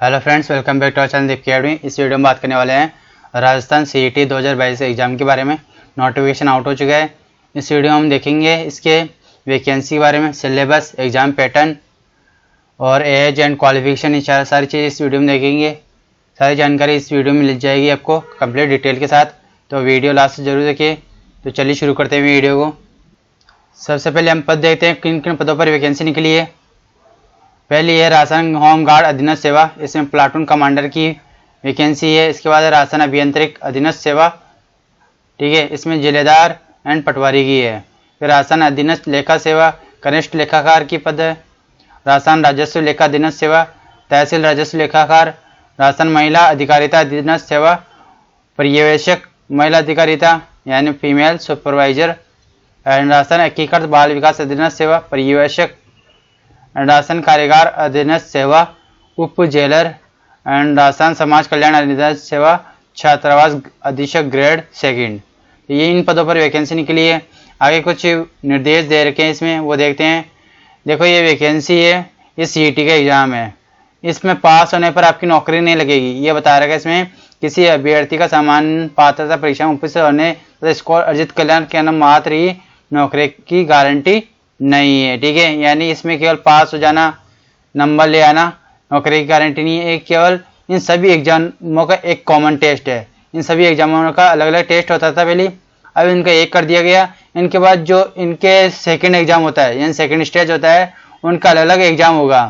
Hello friends, welcome back to our channel Deep academy. इस video में बात करने वाले हैं राजस्थान सीईटी 2022 एग्जाम के बारे में। नोटिफिकेशन आउट हो चुका है। इस वीडियो में हम देखेंगे इसके वैकेंसी के बारे में, सिलेबस, एग्जाम पैटर्न और एज एंड क्वालिफिकेशन, ये सारी चीज़ इस वीडियो में देखेंगे। सारी जानकारी इस वीडियो में मिल जाएगी आपको कंप्लीट डिटेल के साथ, तो वीडियो लास्ट से जरूर देखिए। तो चलिए शुरू करते हैं वीडियो को। सबसे पहले हम पद देखते हैं, किन किन पदों पर वैकेंसी निकली है। पहली है राशन होम गार्ड अधीनस्थ सेवा, इसमें प्लाटून कमांडर की वैकेंसी है। इसके बाद राशन अभियंत्रिक अधीनस्थ सेवा, ठीक है, इसमें जिलेदार एंड पटवारी की है। फिर राशन अधीनस्थ लेखा सेवा, कनिष्ठ लेखाकार की पद है। राशन राजस्व लेखा अधीनस्थ सेवा, तहसील राजस्व लेखाकार। राशन महिला अधिकारिता अधीनस्थ सेवा, पर्यवेक्षक महिला अधिकारिता यानी फीमेल सुपरवाइजर। एंड राशन एकीकृत बाल विकास अधीनस्थ सेवा, पर्यवेक्षक। राशन कारीगर अधीनस्थ सेवा, उप जेलर। एंड राशन समाज कल्याण अधीनस्थ सेवा, छात्रावास अधीक्षक ग्रेड सेकंड। ये इन पदों पर वैकेंसी निकली है। आगे कुछ निर्देश दे रखे हैं इसमें, वो देखते हैं। देखो, ये वैकेंसी है, ये सीईटी का एग्जाम है। इसमें पास होने पर आपकी नौकरी नहीं लगेगी, ये बता रखा है इसमें। किसी अभ्यर्थी का सामान्य पात्रता परीक्षा में उपस्थित होने तथा स्कोर अर्जित कल्याण के नाम मात्र ही नौकरी की गारंटी नहीं है, ठीक है। यानी इसमें केवल पास हो जाना, नंबर ले आना, नौकरी की गारंटी नहीं है। केवल इन सभी एग्जामों का एक कॉमन टेस्ट है। इन सभी एग्जामों का अलग अलग टेस्ट होता था पहले, अब इनका एक कर दिया गया। इनके बाद जो इनके सेकंड एग्जाम होता है, यानी सेकंड स्टेज होता है, उनका अलग अलग एग्जाम होगा,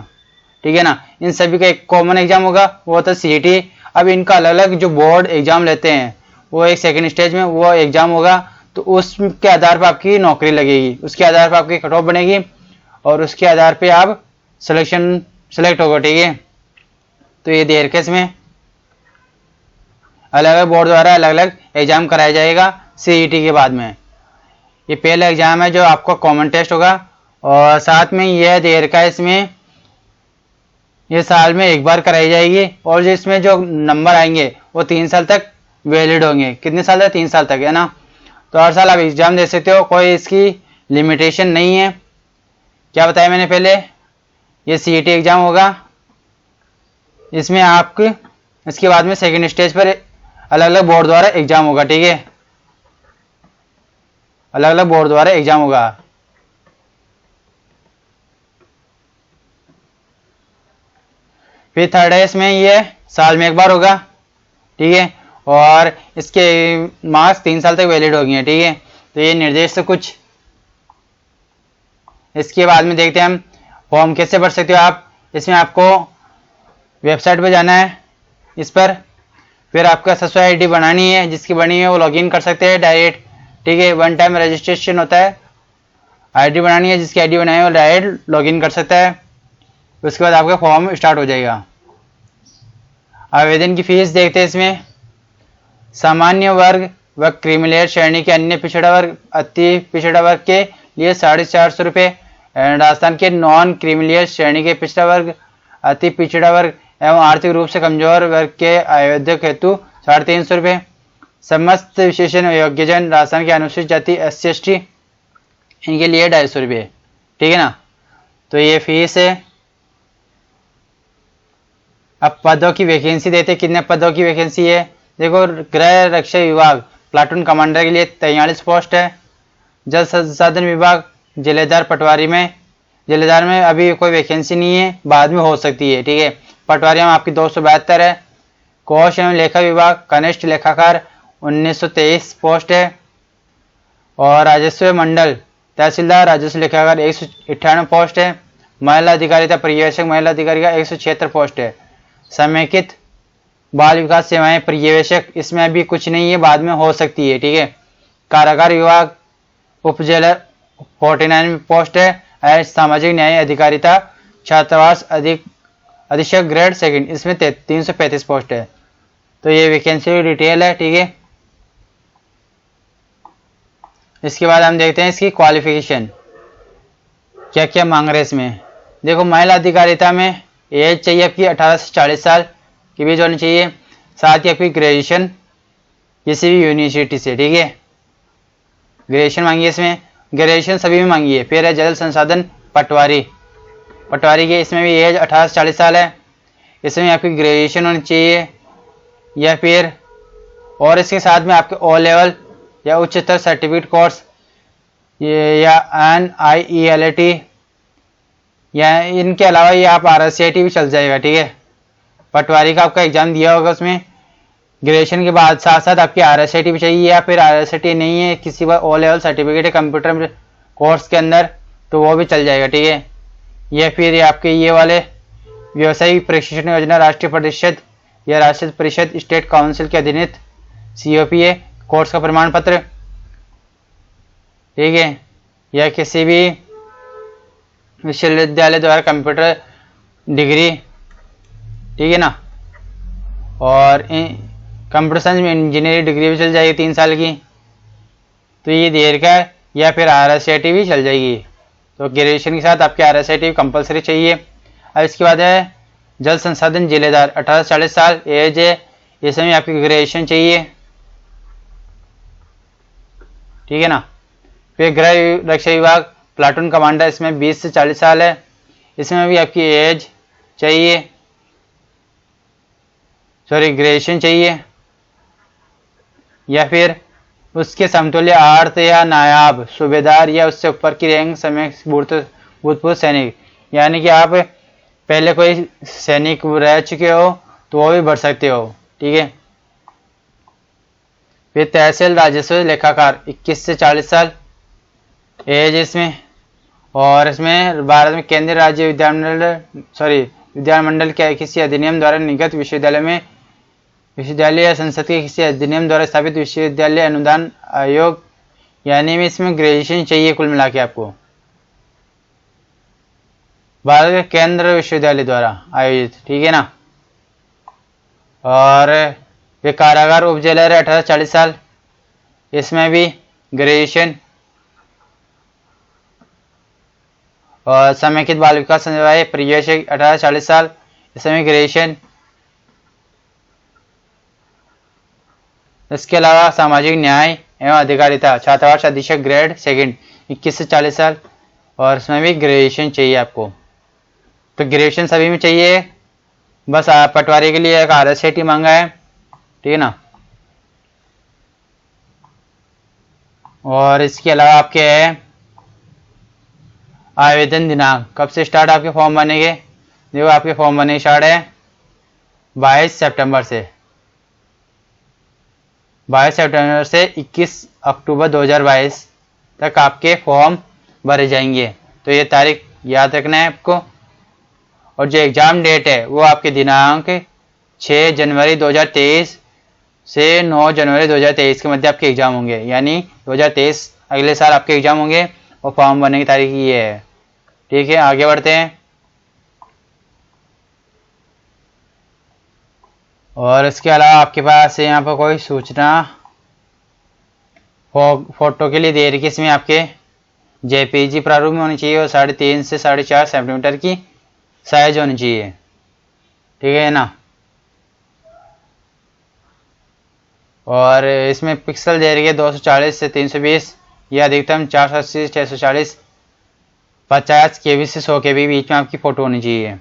ठीक है ना। इन सभी का एक कॉमन एग्जाम होगा, वो होता है सीईटी। अब इनका अलग अलग जो बोर्ड एग्जाम लेते हैं, वो एक सेकंड स्टेज में वो एग्जाम होगा, तो उसके आधार पर आपकी नौकरी लगेगी, उसके आधार पर आपकी कट ऑफ बनेगी और उसके आधार पे आप सेलेक्ट होगा, ठीक है। तो ये देर के इसमें अलग अलग बोर्ड द्वारा अलग अलग एग्जाम कराया जाएगा सीईटी के बाद में। ये पहला एग्जाम है जो आपका कॉमन टेस्ट होगा, और साथ में यह देर का इसमें ये साल में एक बार कराई जाएगी। और जो इसमें जो नंबर आएंगे वो 3 साल तक वैलिड होंगे। कितने साल तक? 3 साल तक, है ना। तो हर साल आप एग्जाम दे सकते हो, कोई इसकी लिमिटेशन नहीं है। क्या बताया मैंने पहले, ये सीईटी एग्जाम होगा, इसमें आपके इसके बाद में सेकंड स्टेज पर अलग अलग बोर्ड द्वारा एग्जाम होगा, ठीक है। अलग अलग बोर्ड द्वारा एग्जाम होगा। फिर थर्ड है, इसमें ये साल में एक बार होगा, ठीक है, और इसके मार्क्स 3 साल तक वैलिड होंगे, ठीक है। तो ये निर्देश से कुछ। इसके बाद में देखते हैं हम फॉर्म कैसे भर सकते हो आप। इसमें आपको वेबसाइट पर जाना है, इस पर फिर आपका SSO ID बनानी है, जिसकी बनी है वो लॉगिन कर सकते हैं डायरेक्ट, ठीक है। 1 टाइम रजिस्ट्रेशन होता है। ID बनानी है, जिसकी ID बनाई है वो डायरेक्ट लॉगिन कर सकता है। उसके बाद आपका फॉर्म स्टार्ट हो जाएगा। आवेदन की फीस देखते हैं इसमें। सामान्य वर्ग व क्रीमिलेयर श्रेणी के अन्य पिछड़ा वर्ग, अति पिछड़ा वर्ग के लिए 450 रुपये। राजस्थान के नॉन क्रीमिलेयर श्रेणी के पिछड़ा वर्ग, अति पिछड़ा वर्ग एवं आर्थिक रूप से कमजोर वर्ग के आवेदक हेतु 350 रुपये। समस्त विशेषण योग्यजन राजस्थान के अनुसूचित जाति SC/ST, इनके लिए 250 रुपये, ठीक है ना। तो ये फीस है। अब पदों की वैकेंसी देते, कितने पदों की वैकेंसी है। देखो, गृह रक्षा विभाग प्लाटून कमांडर के लिए 43 पोस्ट है। जल संसाधन विभाग जिलेदार पटवारी में, जिलेदार में अभी कोई वैकेंसी नहीं है, बाद में हो सकती है, ठीक है। पटवारी में आपकी 272 है। कोष एवं लेखा विभाग कनिष्ठ लेखाकार 1923 पोस्ट है। और राजस्व मंडल तहसीलदार राजस्व लेखाकार 198 पोस्ट है। महिला अधिकारिता पर्यवेक्षक महिला अधिकारी का 176 पोस्ट है। समेकित बाल विकास सेवाएं पर्यवेक्षक, इसमें अभी कुछ नहीं है, बाद में हो सकती है, ठीक है। कारागार विभाग उप जेलर 49 पोस्ट है। सामाजिक न्याय अधिकारिता छात्रावास अधीक्षक ग्रेड सेकंड, इसमें 335 पोस्ट है। तो ये वैकेंसी डिटेल है, ठीक है। इसके बाद हम देखते हैं इसकी क्वालिफिकेशन, क्या क्या मांग रहे हैं इसमें। देखो, महिला अधिकारिता में एज चाहिए आपकी 18 से 40 साल के बीच होनी चाहिए। साथ ही आपकी ग्रेजुएशन किसी भी यूनिवर्सिटी से, ठीक है। ग्रेजुएशन मांगी इसमें, ग्रेजुएशन सभी में मांगी है। फिर है जल संसाधन पटवारी, पटवारी की इसमें भी एज 18 से 40 साल है। इसमें आपकी ग्रेजुएशन होनी चाहिए या फिर और इसके साथ में आपके ओ लेवल या उच्चतर सर्टिफिकेट कोर्स या NIELT या इनके अलावा ये आप RSCIT भी चल जाएगा। ठीक है, पटवारी का आपका एग्जाम दिया होगा, उसमें ग्रेजुएशन के बाद साथ साथ आपकी RSCIT भी चाहिए या फिर RSCIT नहीं है, किसी का ओ लेवल सर्टिफिकेट है कंप्यूटर कोर्स के अंदर तो वो भी चल जाएगा। ठीक है, या फिर ये आपके ये वाले व्यावसायिक प्रशिक्षण योजना राष्ट्रीय परिषद या राष्ट्रीय परिषद स्टेट काउंसिल के अधीनित COPA कोर्स का प्रमाण पत्र। ठीक है, या किसी भी विश्वविद्यालय द्वारा कंप्यूटर डिग्री। ठीक है ना, और कंप्यूटर साइंस में इंजीनियरिंग डिग्री भी चल जाएगी 3 साल की, तो ये देर का या फिर RSCIT भी चल जाएगी। तो ग्रेजुएशन के साथ आपके RSCIT कंपलसरी चाहिए। अब इसके बाद है जल संसाधन जिलेदार 18 से 40 साल एज है, इसमें आपकी ग्रेजुएशन चाहिए। ठीक है ना, फिर गृह रक्षा विभाग प्लाटून कमांडर, इसमें 20 से 40 साल है, इसमें भी आपकी एज चाहिए, सॉरी ग्रेजुएशन चाहिए या फिर उसके समतुल्य आर्थ या नायाब सूबेदार या उससे ऊपर की रैंक समय भूतपूर्व सैनिक, यानी कि आप पहले कोई सैनिक रह चुके हो तो वो भी भर सकते हो। ठीक है, फिर तहसील राजस्व लेखाकार 21 से 40 साल एज इसमें, और इसमें भारत में केंद्रीय राज्य विद्यामंडल के किसी अधिनियम द्वारा निगत विश्वविद्यालय या संसद के किसी अधिनियम द्वारा स्थापित विश्वविद्यालय अनुदान आयोग, यानी में इसमें ग्रेजुएशन चाहिए कुल मिला के आपको, भारत के केंद्र विश्वविद्यालय द्वारा आयोजित। ठीक है ना, और ये कारागार उप जेलर है 18 से 40 साल, इसमें भी ग्रेजुएशन, और समेकित बाल विकास संस्थाएं पर्यवेक्षक 18 से 40 साल, इसमें ग्रेजुएशन। इसके अलावा सामाजिक न्याय एवं अधिकारिता छात्रावास अधीक्षक ग्रेड सेकंड 21 से 40 साल, और इसमें भी ग्रेजुएशन चाहिए आपको। तो ग्रेजुएशन सभी में चाहिए, बस आप पटवारी के लिए एक RSCIT मांगा है। ठीक है ना, और इसके अलावा आपके आवेदन दिनांक कब से स्टार्ट आपके फॉर्म बनेंगे, देखो आपके फॉर्म बने स्टार्ट है 22 सितंबर से, 22 सितंबर से 21 अक्टूबर 2022 तक आपके फॉर्म भरे जाएंगे। तो ये तारीख याद रखना है आपको, और जो एग्ज़ाम डेट है वो आपके दिनांक 6 जनवरी 2023 से 9 जनवरी 2023 के मध्य आपके एग्ज़ाम होंगे, यानी 2023 अगले साल आपके एग्ज़ाम होंगे, और फॉर्म भरने की तारीख ये है। ठीक है, आगे बढ़ते हैं। और इसके अलावा आपके पास यहाँ पर कोई सूचना फोटो के लिए दे रही है, इसमें आपके JPG प्रारूप में होनी चाहिए और 3.5 से 4.5 सेंटीमीटर की साइज होनी चाहिए। ठीक है ना, और इसमें पिक्सल दे रही है 240 से 320, यह अधिकतम 480 से 640, 50 KB से 100 KB बीच में आपकी फ़ोटो होनी चाहिए।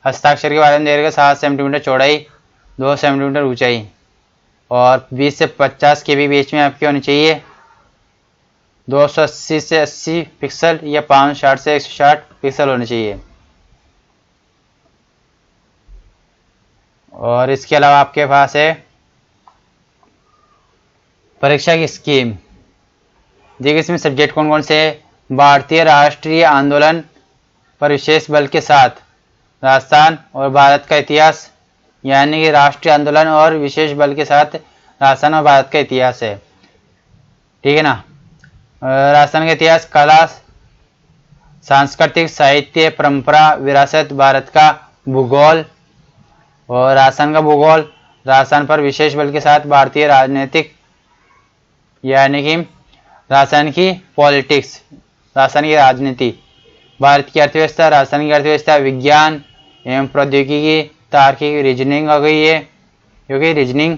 हस्ताक्षर के बारे में दे रही है 7 सेंटीमीटर चौड़ाई, 2 सेंटीमीटर ऊंचाई, और 20 से 50 KB बीच में आपकी होनी चाहिए। 280 से 80 पिक्सल या 560 से 160 पिक्सल होने चाहिए। और इसके अलावा आपके पास है परीक्षा की स्कीम। देखिए इसमें सब्जेक्ट कौन कौन से है। भारतीय राष्ट्रीय आंदोलन पर विशेष बल के साथ राजस्थान और भारत का इतिहास, यानी कि राष्ट्रीय आंदोलन और विशेष बल के साथ राजस्थान और भारत का इतिहास है। ठीक है ना, राजस्थान का इतिहास, कला, सांस्कृतिक, साहित्य, परंपरा, विरासत, भारत का भूगोल और राजस्थान का भूगोल, राजस्थान पर विशेष बल के साथ भारतीय राजनीतिक, यानी कि राजस्थान की पॉलिटिक्स, राजस्थान की राजनीति, भारत की अर्थव्यवस्था, राजस्थान की अर्थव्यवस्था, विज्ञान एवं प्रौद्योगिकी, तार्किक, रीजनिंग हो गई है क्योंकि रीजनिंग,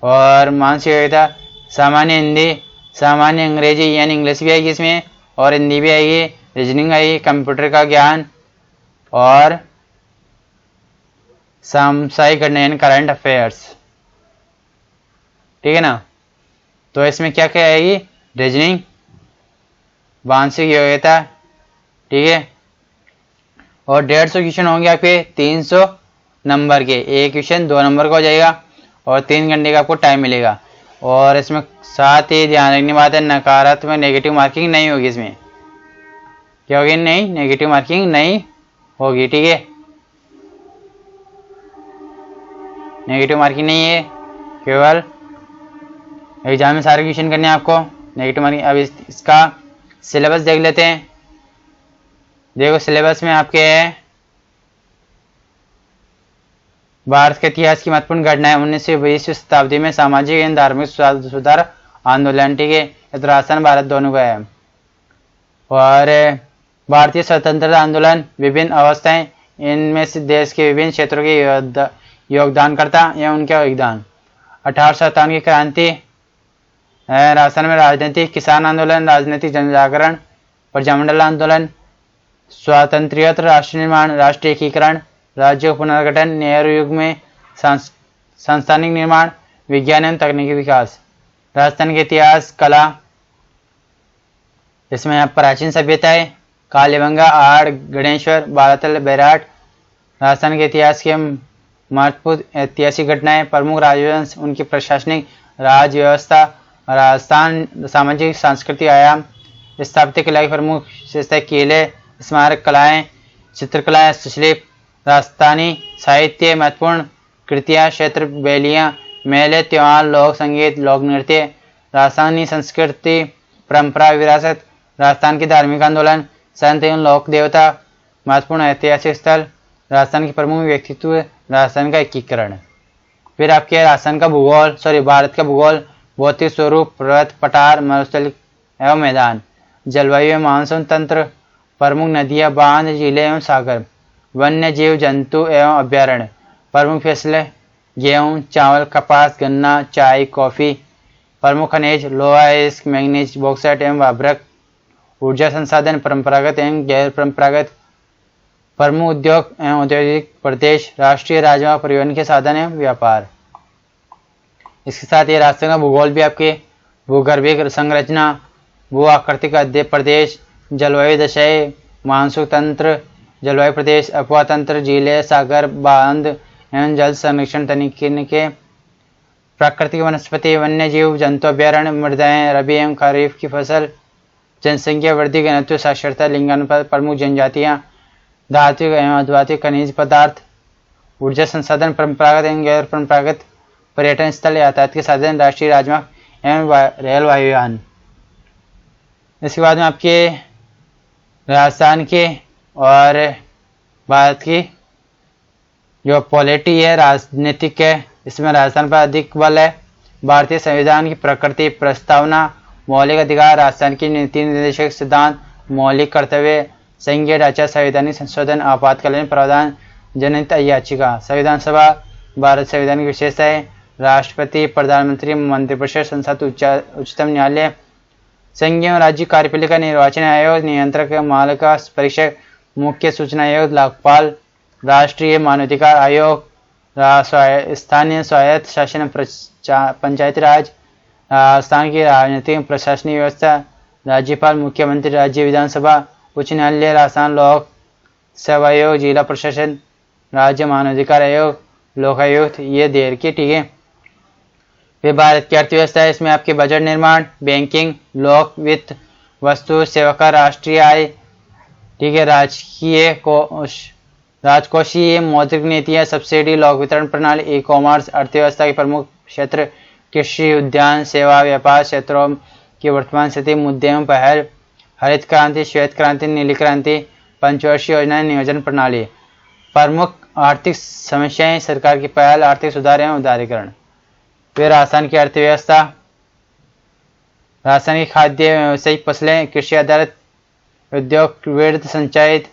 और मानसिक योग्यता, सामान्य हिंदी, सामान्य अंग्रेजी यानी इंग्लिश भी आएगी इसमें और हिंदी भी आएगी, रीजनिंग आएगी, कंप्यूटर का ज्ञान, और सामसाई घटना यानी करंट अफेयर्स, ठीक है ना। तो इसमें क्या क्या आएगी, रीजनिंग, मानसिक योग्यता, ठीक है, और 150 क्वेश्चन होंगे आपके 300 नंबर के, एक क्वेश्चन 2 नंबर का हो जाएगा और 3 घंटे का आपको टाइम मिलेगा। और इसमें साथ ही ध्यान रखने बात है, नकारात्मक नेगेटिव मार्किंग नहीं होगी। इसमें क्या होगी, नहीं, नेगेटिव मार्किंग नहीं होगी, ठीक है, नेगेटिव मार्किंग नहीं है, केवल एग्जाम में सारे क्वेश्चन करने हैं आपको, नेगेटिव मार्किंग। अब इसका सिलेबस देख लेते हैं। देखो सिलेबस में आपके है भारत के इतिहास की महत्वपूर्ण घटनाएं 19वीं 20वीं शताब्दी में सामाजिक एवं धार्मिक सुधार आंदोलन, ठीक है, ये तो राजस्थान भारत दोनों का है। और भारतीय स्वतंत्रता आंदोलन, विभिन्न अवस्थाएं, इनमें से देश के विभिन्न क्षेत्रों के योगदानकर्ता या उनका योगदान। 1857 की क्रांति, राजस्थान में राजनीति, किसान आंदोलन, राजनीतिक जनजागरण, प्रजामंडल आंदोलन, स्वातंत्र्योत्तर राष्ट्र निर्माण, राष्ट्रीय एकीकरण, राज्यों पुनर्गठन, नेहरू युग में सांस्थानिक निर्माण, विज्ञान एवं तकनीकी विकास। राजस्थान के इतिहास, कला, इसमें प्राचीन सभ्यताएं, कालीबंगा, आड़, गणेश्वर, बालातल, बैराट। राजस्थान के इतिहास के महत्वपूर्ण ऐतिहासिक घटनाएं, प्रमुख राजवंश, उनकी प्रशासनिक राज व्यवस्था, राजस्थान सामाजिक सांस्कृतिक आयाम, स्थापत्य कला की प्रमुख विशेषताएं, किले, स्मारक कलाएं, चित्रकला, हस्तशिल्प, राजस्थानी साहित्य, महत्वपूर्ण कृतियां, क्षेत्र, बैलियां, मेले, त्योहार, लोक संगीत, लोक नृत्य, राजस्थानी संस्कृति, परंपरा, विरासत, राजस्थान के धार्मिक आंदोलन, संत एवं लोक देवता, महत्वपूर्ण ऐतिहासिक स्थल, राजस्थान के प्रमुख व्यक्तित्व, राजस्थान का एकीकरण। फिर आपके राजस्थान का भूगोल, भारत का भूगोल, भौतिक स्वरूप, पर्वत, पठार, मरुस्थल एवं मैदान, जलवायु एवं मानसून तंत्र, प्रमुख नदियां, बांध, झीलें एवं सागर, वन्य जीव जंतु एवं अभ्यारण्य, प्रमुख फसलें, गेहूं, चावल, कपास, गन्ना, चाय, कॉफी, प्रमुख खनिज, लोहा, इस्क, मैंगनीज, बॉक्साइट एवं अभ्रक, ऊर्जा संसाधन, परंपरागत एवं गैर परंपरागत, प्रमुख उद्योग एवं औद्योगिक प्रदेश, राष्ट्रीय राजमार्ग, परिवहन के साधन एवं व्यापार। इसके साथ ये राजस्थान का भूगोल भी आपके भूगर्भिक संरचना, भू आकृतिक प्रदेश, जलवायु दशाएं, मानसून तंत्र, जलवायु प्रदेश, अफवाह तंत्र, झीलें, सागर, बांध एवं जल संरक्षण तकनीकी, प्राकृतिक वनस्पति, वन्य जीव जंतु अभ्यारण्य, मृदाएं, रबी एवं खरीफ की फसल, जनसंख्या वृद्धि, घनत्व, साक्षरता, लिंगानुपात, प्रमुख जनजातियां, धात्विक एवं अधात्विक खनिज पदार्थ, ऊर्जा संसाधन, परंपरागत एवं गैर परंपरागत, पर्यटन स्थल, यातायात के साधन, राष्ट्रीय राजमार्ग एवं रेल वायुयान। इसके बाद में आपके राजस्थान के और भारत की जो पॉलिटी है, राजनीतिक है, इसमें राजस्थान पर अधिक बल है। भारतीय संविधान की प्रकृति, प्रस्तावना, मौलिक अधिकार, राजस्थान की नीति निर्देशक सिद्धांत, मौलिक कर्तव्य, संघीय ढांचा, संवैधानिक संशोधन, आपातकालीन प्रावधान, जनहित याचिका, संविधान सभा, भारत संविधान की विशेषताएं, राष्ट्रपति, प्रधानमंत्री, मंत्रिपरिषद, संसद, उच्चतम न्यायालय, संघीय और राज्य कार्यपालिका, निर्वाचन आयोग, नियंत्रक, मालिका परीक्षक, मुख्य सूचना आयोग, लोकपाल, राष्ट्रीय मानवाधिकार आयोग, स्थानीय स्वायत्त शासन, पंचायती राज, राजस्थान की राजनीतिक प्रशासनिक व्यवस्था, राज्यपाल, मुख्यमंत्री, राज्य विधानसभा, उच्च न्यायालय, राजस्थान लोक सेवा आयोग, जिला प्रशासन, राज्य मानवाधिकार आयोग, लोकायुक्त, ये देर की, ठीक है। फिर भारत की अर्थव्यवस्था है, इसमें आपके बजट निर्माण, बैंकिंग, लोक वित्त, वस्तु सेवा कर, राष्ट्रीय आय, ठीक है, राजकोषीय, मौद्रिक नीतियां, सब्सिडी, लोक वितरण प्रणाली, ई कॉमर्स। अर्थव्यवस्था के प्रमुख क्षेत्र कृषि, उद्यान, सेवा, व्यापार क्षेत्रों की वर्तमान स्थिति, मुद्दे एवं पहल, हरित क्रांति, श्वेत क्रांति, नीली क्रांति, पंचवर्षीय योजना, नियोजन प्रणाली। प्रमुख आर्थिक समस्याएं, सरकार की पहल, आर्थिक सुधार एवं उदारीकरण। फिर राजस्थान की अर्थव्यवस्था, राजस्थान की खाद्य व्यावसायिक फसलें, कृषि आधारित उद्योग, वृद्ध संचालित,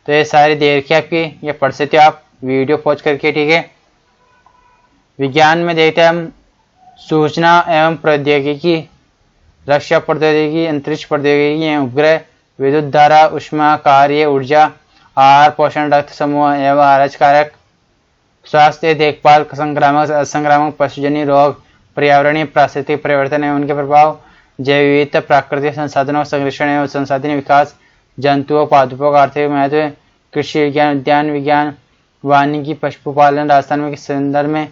तो ये सारी देर की आपकी, ये पढ़ सकते हो आप वीडियो पॉज करके, ठीक है। विज्ञान में देखते हैं हम सूचना एवं प्रौद्योगिकी, रक्षा प्रौद्योगिकी, अंतरिक्ष प्रौद्योगिकी, उपग्रह, विद्युत धारा, ऊष्मा कार्य, ऊर्जा, आहार, पोषण, रक्त समूह एवं आरज कारक, स्वास्थ्य देखभाल, संक्रामक असंक्रामक पशुजन्य रोग, पर्यावरणीय प्राकृतिक परिवर्तन एवं उनके प्रभाव, जैव विविधता, प्राकृतिक संसाधनों संरक्षण एवं संसाधन विकास, जंतुओं पादपों का आर्थिक महत्व, कृषि विज्ञान, उद्यान विज्ञान, वानिकी, पशुपालन, राजस्थान में के संदर्भ में,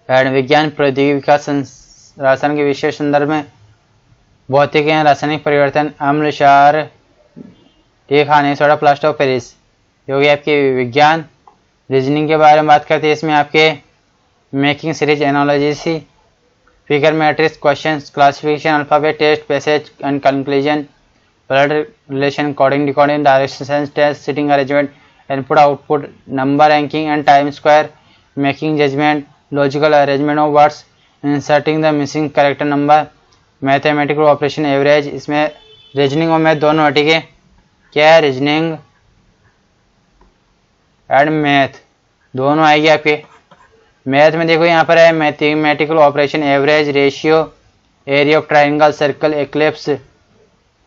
विज्ञान, प्रौद्योगिकी विकास, राजस्थान के विशेष संदर्भ में, भौतिक एवं रासायनिक परिवर्तन, अम्ल, क्षार, खाने सोडा, प्लास्टर ऑफ पेरिस। ये हो गया आपके विज्ञान। रीजनिंग के बारे में बात करते हैं, इसमें आपके making series, analogy, figure matrix, questions, classification, alphabet test, passage and conclusion, blood relation, coding decoding, direction test, sitting arrangement, input output, number ranking and time square, making judgement, logical arrangement of words, inserting the missing character number, mathematical operation, average. इसमें reasoning और math दोनों है, ठीक है। क्या है? Reasoning and math दोनों आएगी आपके। मैथ में देखो यहाँ पर है mathematical operation, average, ratio, area of triangle, circle,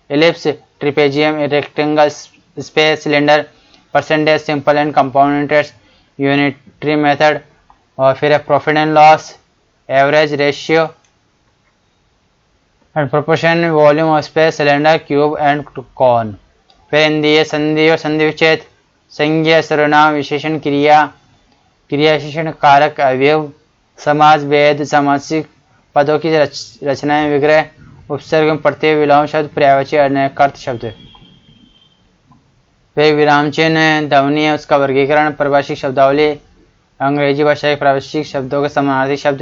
ellipse, trapezium, rectangle, space, cylinder, percentage, simple and compound interest, unitary method, और फिर है profit and loss, average, ratio and proportion, volume of space, cylinder, cube and cone. फिर हिंदी संधि और संधि विच्छेद, संज्ञा, सर्वनाम, विशेषण, क्रिया, क्रिया विशेषण, कारक, अवयव, समास, वेद, सामासिक, पदों की रचनाएं, विग्रह, उपसर्ग, प्रत्यय, विलोम शब्द, पर्यायवाची, अनेकार्थ शब्द। फिर विराम चिन्ह, ध्वनि है उसका वर्गीकरण, परिभाषिक शब्दावली, अंग्रेजी भाषा के प्रावश्यक शब्दों के समानार्थी शब्द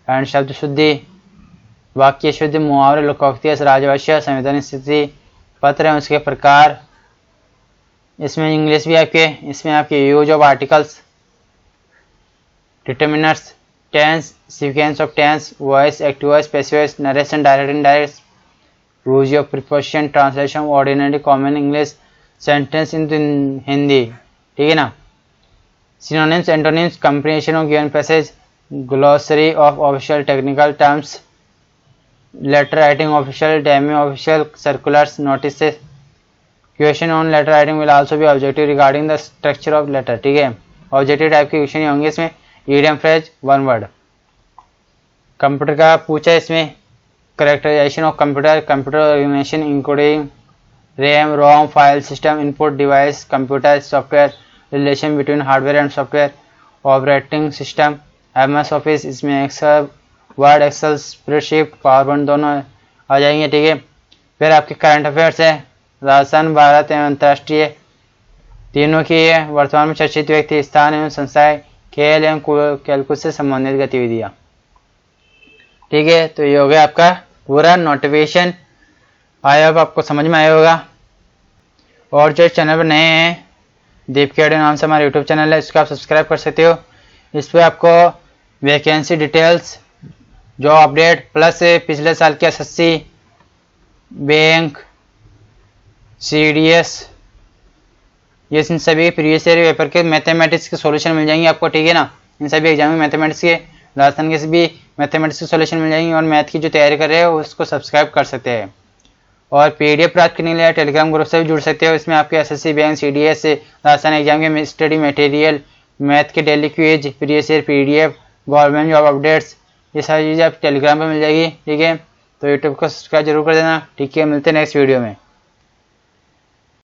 एंड शब्द शुद्धि, वाक्य शुद्धि, मुहावरे, लोकोक्ति, राजभाषा, संविधान स्थिति, पत्र है उसके प्रकार। इसमें इंग्लिश भी आपके, इसमें आपके use of articles, determiners, tense, sequence of tense, voice, active voice, passive voice, narration, direct indirect, use of preposition, translation, ordinary, common English, sentence in Hindi, ठीक है ना। Synonyms, antonyms, comprehension of given passage, glossary of official technical terms, letter writing official, demi official, circulars, notices. Question on letter writing will also be objective regarding the structure of letter, ठीक है। Objective type के question होंगे इसमें, idiom phrase, one word. Computer का पूछा है इसमें, characterization of computer, computer organization including RAM, ROM, file system, input device, computer software, relation between hardware and software, operating system, MS office, इसमें excel, word, excel, spreadsheet, PowerPoint दोनों आ जाएंगे, ठीक है। फिर आपके करंट अफेयर्स है, राजस्थान, भारत एवं अंतर्राष्ट्रीय तीनों की है, वर्तमान में चर्चित व्यक्ति, स्थान एवं संस्थाएं, खेल एवं खेलकूद से संबंधित गतिविधियां, ठीक है। तो ये हो गया आपका पूरा नोटिफिकेशन। आई होप आपको समझ में आया होगा। और जो चैनल पर नए हैं, दीप केडी नाम से हमारा यूट्यूब चैनल है, इसको आप सब्सक्राइब कर सकते हो। इस पर आपको vacancy details, job update, plus पिछले साल के एसएससी, बैंक, सीडीएस, ये इन सभी प्रीवियस ईयर पेपर के मैथमेटिक्स के सॉल्यूशन मिल जाएंगे आपको, ठीक है ना। इन सभी एग्जाम में मैथमेटिक्स के, राजस्थान के सभी मैथमेटिक्स के सॉल्यूशन मिल जाएंगे। और मैथ की जो तैयारी कर रहे हो उसको सब्सक्राइब कर सकते हैं। और पीडीएफ प्राप्त करने के लिए टेलीग्राम ग्रुप से भी जुड़ सकते हो। इसमें आपके SSC, bank, CDS, Rajasthan exam के स्टडी मटेरियल, मैथ के daily quiz, previous year PDF, government job updates, ये सारी चीज़ें आप टेलीग्राम पर मिल जाएगी, ठीक है। तो यूट्यूब को सब्सक्राइब जरूर कर देना, ठीक है। मिलते हैं नेक्स्ट वीडियो में।